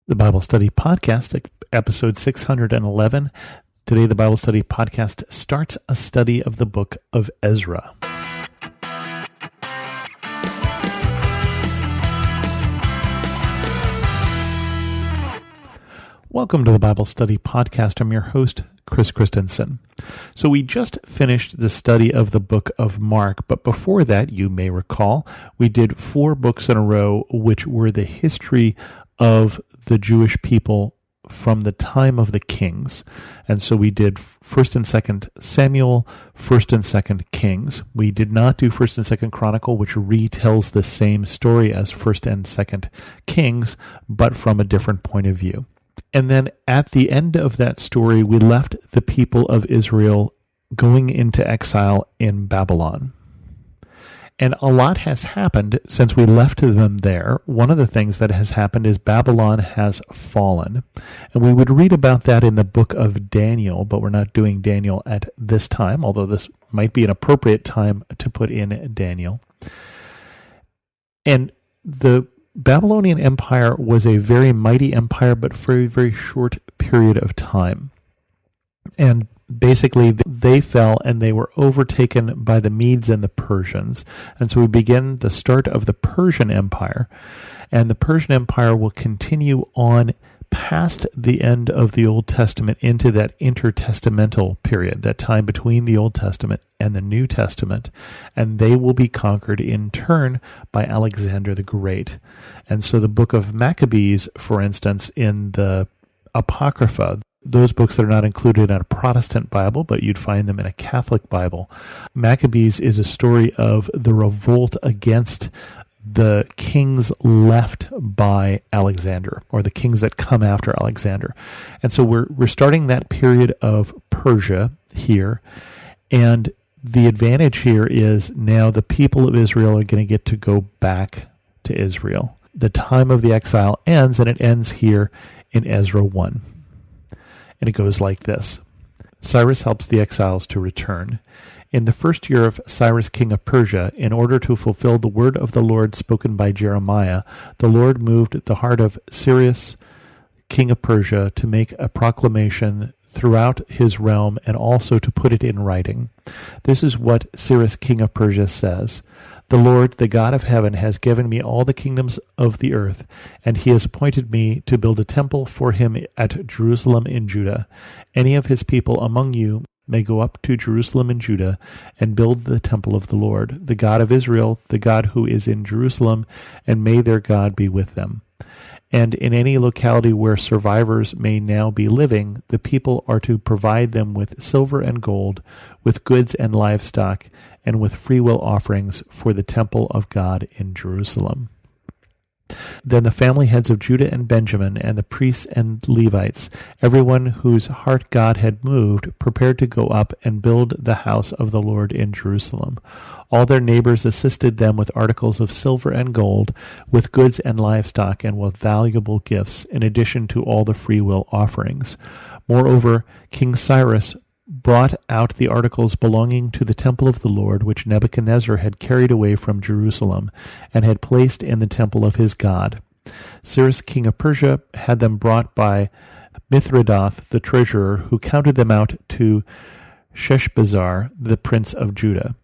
The Bible Study Podcast, episode 611. Today, the Bible Study Podcast starts a study of the book of Ezra. Welcome to the Bible Study Podcast. I'm your host, Chris Christensen. So we just finished the study of the book of Mark, but before that, you may recall, we did 4 books in a row, which were the history of the Jewish people from the time of the kings. And so we did 1st and 2nd Samuel, 1st and 2nd Kings. We did not do 1st and 2nd Chronicle, which retells the same story as 1st and 2nd Kings, but from a different point of view. And then at the end of that story, we left the people of Israel going into exile in Babylon. And a lot has happened since we left them there. One of the things that has happened is Babylon has fallen. And we would read about that in the book of Daniel, but we're not doing Daniel at this time, although this might be an appropriate time to put in Daniel. And the Babylonian Empire was a very mighty empire, but for a very short period of time. And basically, they fell and they were overtaken by the Medes and the Persians. And so we begin the start of the Persian Empire. And the Persian Empire will continue on past the end of the Old Testament into that intertestamental period, that time between the Old Testament and the New Testament. And they will be conquered in turn by Alexander the Great. And so the book of Maccabees, for instance, in the Apocrypha, those books that are not included in a Protestant Bible, but you'd find them in a Catholic Bible. Maccabees is a story of the revolt against the kings left by Alexander, or the kings that come after Alexander. And so we're starting that period of Persia here, and the advantage here is now the people of Israel are going to get to go back to Israel. The time of the exile ends, and it ends here in Ezra 1. And it goes like this. Cyrus helps the exiles to return. In the first year of Cyrus, king of Persia, in order to fulfill the word of the Lord spoken by Jeremiah, the Lord moved the heart of Cyrus, king of Persia, to make a proclamation throughout his realm and also to put it in writing. This is what Cyrus, king of Persia, says. The Lord, the God of heaven, has given me all the kingdoms of the earth, and he has appointed me to build a temple for him at Jerusalem in Judah. Any of his people among you may go up to Jerusalem in Judah and build the temple of the Lord, the God of Israel, the God who is in Jerusalem, and may their God be with them. And in any locality where survivors may now be living, the people are to provide them with silver and gold, with goods and livestock, and with freewill offerings for the temple of God in Jerusalem. Then the family heads of Judah and Benjamin, and the priests and Levites, everyone whose heart God had moved, prepared to go up and build the house of the Lord in Jerusalem. All their neighbors assisted them with articles of silver and gold, with goods and livestock, and with valuable gifts, in addition to all the freewill offerings. Moreover, King Cyrus brought out the articles belonging to the temple of the Lord, which Nebuchadnezzar had carried away from Jerusalem, and had placed in the temple of his God. Cyrus, king of Persia, had them brought by Mithredath, the treasurer, who counted them out to Sheshbazzar, the prince of Judah.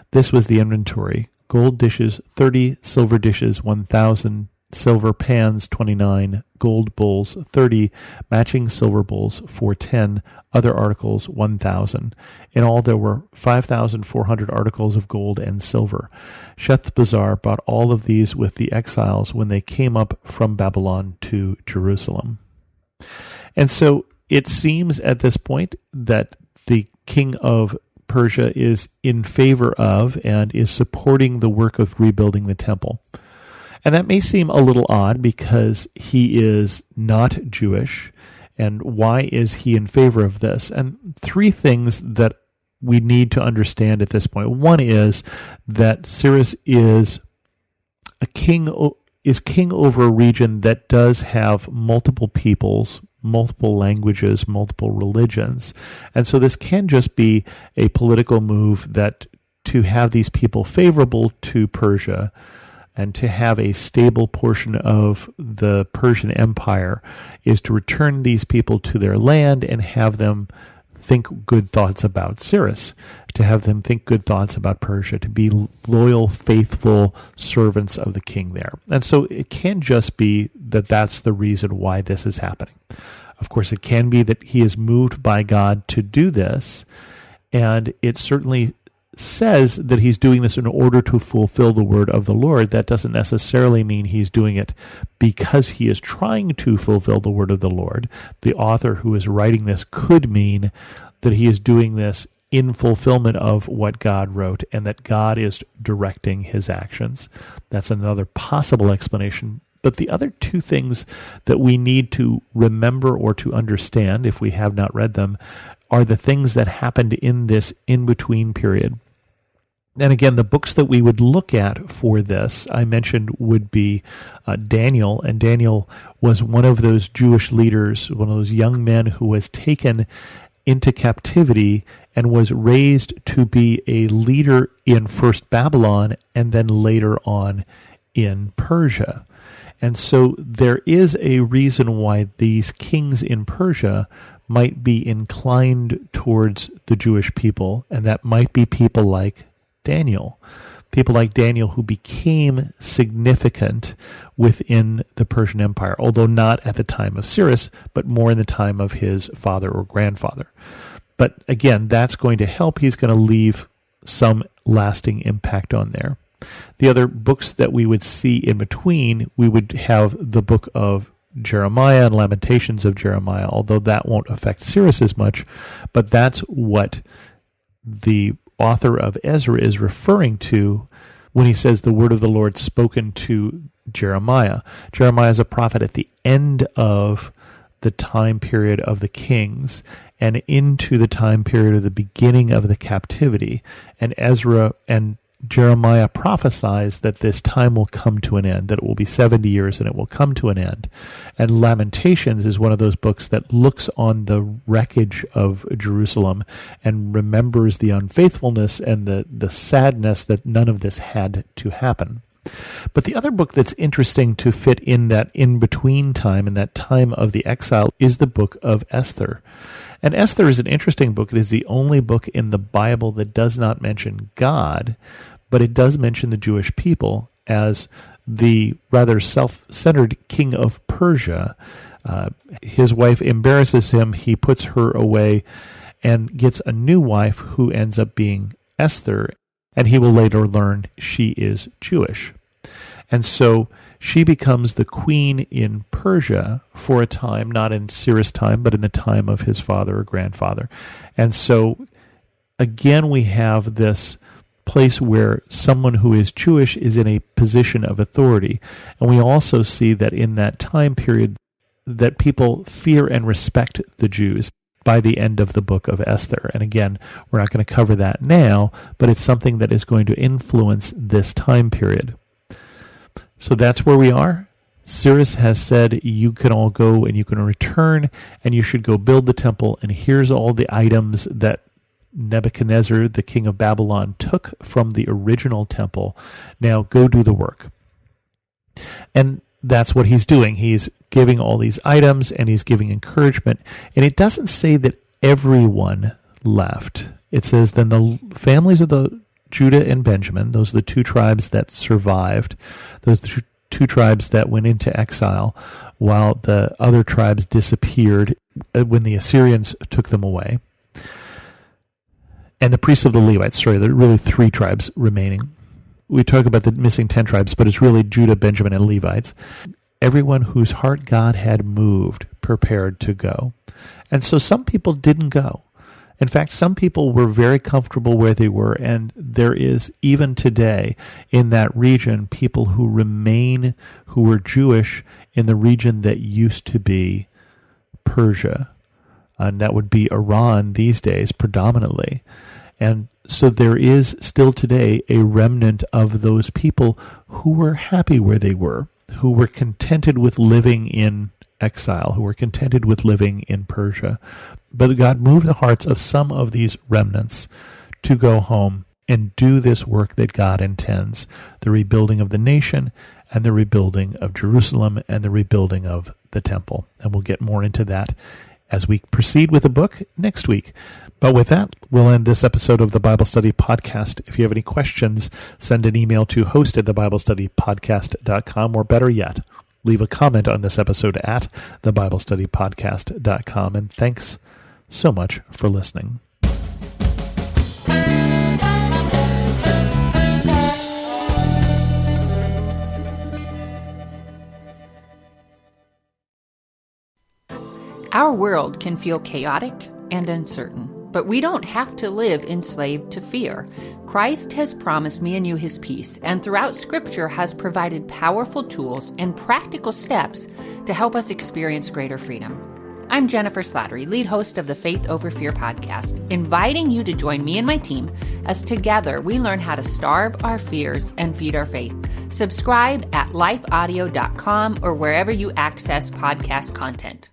This was the inventory: gold dishes 30, silver dishes 1,000, silver pans 29, gold bowls 30, matching silver bowls 410, other articles 1,000. In all there were 5,400 articles of gold and silver. Shethbazzar bought all of these with the exiles when they came up from Babylon to Jerusalem. And so it seems at this point that the king of Persia is in favor of and is supporting the work of rebuilding the temple. And that may seem a little odd because he is not Jewish. And why is he in favor of this? And 3 things that we need to understand at this point. One is that Cyrus is king over a region that does have multiple peoples, multiple languages, multiple religions. And so this can just be a political move that to have these people favorable to Persia and to have a stable portion of the Persian Empire is to return these people to their land and have them think good thoughts about Cyrus, to have them think good thoughts about Persia, to be loyal, faithful servants of the king there. And so it can just be that that's the reason why this is happening. Of course, it can be that he is moved by God to do this, and it certainly says that he's doing this in order to fulfill the word of the Lord. That doesn't necessarily mean he's doing it because he is trying to fulfill the word of the Lord. The author who is writing this could mean that he is doing this in fulfillment of what God wrote and that God is directing his actions. That's another possible explanation. But the other two things that we need to remember or to understand, if we have not read them, are the things that happened in this in-between period. And again, the books that we would look at for this, I mentioned, would be Daniel. And Daniel was one of those Jewish leaders, one of those young men who was taken into captivity and was raised to be a leader in first Babylon and then later on in Persia. And so there is a reason why these kings in Persia might be inclined towards the Jewish people, and that might be people like Daniel. People like Daniel who became significant within the Persian Empire, although not at the time of Cyrus, but more in the time of his father or grandfather. But again, that's going to help. He's going to leave some lasting impact on there. The other books that we would see in between, we would have the book of Jeremiah and Lamentations of Jeremiah, although that won't affect Cyrus as much, but that's what the author of Ezra is referring to when he says the word of the Lord spoken to Jeremiah. Jeremiah is a prophet at the end of the time period of the kings and into the time period of the beginning of the captivity. And Ezra and Jeremiah prophesies that this time will come to an end, that it will be 70 years and it will come to an end. And Lamentations is one of those books that looks on the wreckage of Jerusalem and remembers the unfaithfulness and the sadness that none of this had to happen. But the other book that's interesting to fit in that in-between time, in that time of the exile, is the book of Esther. And Esther is an interesting book. It is the only book in the Bible that does not mention God, but it does mention the Jewish people as the rather self-centered king of Persia. His wife embarrasses him. He puts her away and gets a new wife who ends up being Esther, and he will later learn she is Jewish. And so she becomes the queen in Persia for a time, not in Cyrus' time, but in the time of his father or grandfather. And so, again, we have this place where someone who is Jewish is in a position of authority. And we also see that in that time period that people fear and respect the Jews by the end of the book of Esther. And again, we're not going to cover that now, but it's something that is going to influence this time period. So that's where we are. Cyrus has said you can all go and you can return and you should go build the temple. And here's all the items that Nebuchadnezzar, the king of Babylon, took from the original temple. Now go do the work. And that's what he's doing. He's giving all these items and he's giving encouragement. And it doesn't say that everyone left. It says then the families of the Judah and Benjamin, those are the two tribes that survived, those are the two tribes that went into exile, while the other tribes disappeared when the Assyrians took them away. And the priests of the Levites, there are really three tribes remaining. We talk about the missing 10 tribes, but it's really Judah, Benjamin, and Levites. Everyone whose heart God had moved prepared to go. And so some people didn't go. In fact, some people were very comfortable where they were, and there is, even today, in that region, people who remain, who were Jewish in the region that used to be Persia. And that would be Iran these days, predominantly. And so there is still today a remnant of those people who were happy where they were, who were contented with living in exile, who were contented with living in Persia. But God moved the hearts of some of these remnants to go home and do this work that God intends, the rebuilding of the nation and the rebuilding of Jerusalem and the rebuilding of the temple. And we'll get more into that as we proceed with the book next week. But with that, we'll end this episode of the Bible Study Podcast. If you have any questions, send an email to host@thebiblestudypodcast.com, or better yet, leave a comment on this episode at thebiblestudypodcast.com. And thanks so much for listening. Our world can feel chaotic and uncertain, but we don't have to live enslaved to fear. Christ has promised me and you his peace, and throughout Scripture has provided powerful tools and practical steps to help us experience greater freedom. I'm Jennifer Slattery, lead host of the Faith Over Fear podcast, inviting you to join me and my team as together we learn how to starve our fears and feed our faith. Subscribe at lifeaudio.com or wherever you access podcast content.